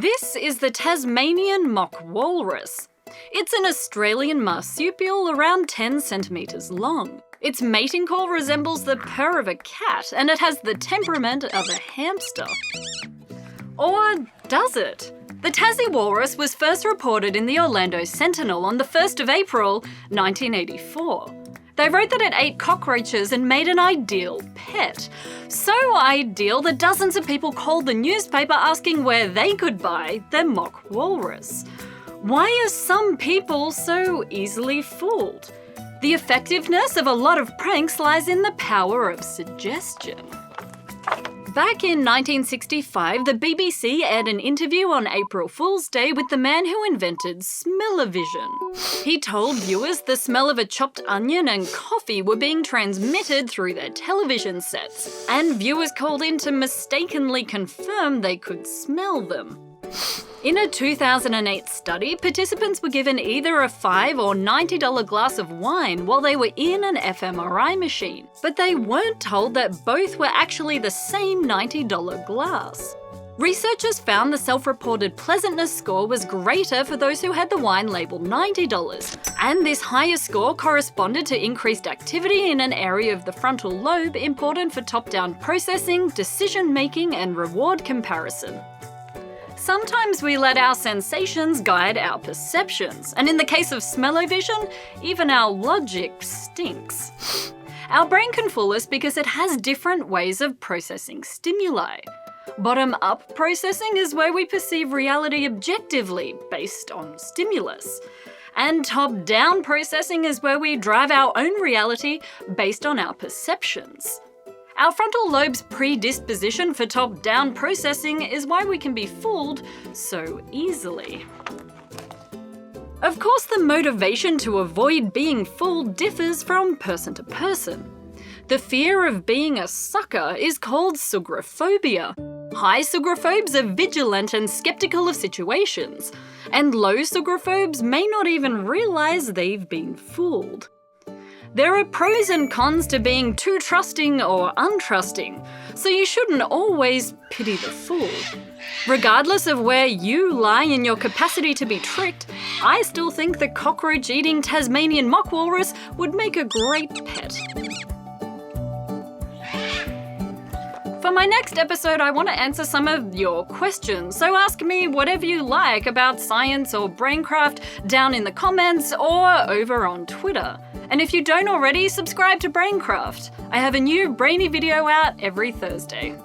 This is the Tasmanian mock walrus. It's an Australian marsupial around 10 centimetres long. Its mating call resembles the purr of a cat, and it has the temperament of a hamster. Or does it? The Tassie walrus was first reported in the Orlando Sentinel on the 1st of April, 1984. They wrote that it ate cockroaches and made an ideal pet. So ideal that dozens of people called the newspaper asking where they could buy their mock walrus. Why are some people so easily fooled? The effectiveness of a lot of pranks lies in the power of suggestion. Back in 1965, the BBC aired an interview on April Fool's Day with the man who invented smell-o-vision. He told viewers the smell of a chopped onion and coffee were being transmitted through their television sets, and viewers called in to mistakenly confirm they could smell them. In a 2008 study, participants were given either a $5 or $90 glass of wine while they were in an fMRI machine, but they weren't told that both were actually the same $90 glass. Researchers found the self-reported pleasantness score was greater for those who had the wine labelled $90, and this higher score corresponded to increased activity in an area of the frontal lobe important for top-down processing, decision-making, and reward comparison. Sometimes we let our sensations guide our perceptions, and in the case of smell-o-vision, even our logic stinks. Our brain can fool us because it has different ways of processing stimuli. Bottom-up processing is where we perceive reality objectively, based on stimulus. And top-down processing is where we drive our own reality based on our perceptions. Our frontal lobe's predisposition for top-down processing is why we can be fooled so easily. Of course, the motivation to avoid being fooled differs from person to person. The fear of being a sucker is called sugrophobia. High sugrophobes are vigilant and skeptical of situations, and low sugrophobes may not even realise they've been fooled. There are pros and cons to being too trusting or untrusting, so you shouldn't always pity the fool. Regardless of where you lie in your capacity to be tricked, I still think the cockroach-eating Tasmanian mock walrus would make a great pet. For my next episode, I want to answer some of your questions, so ask me whatever you like about science or BrainCraft down in the comments or over on Twitter. And if you don't already, subscribe to BrainCraft. I have a new brainy video out every Thursday.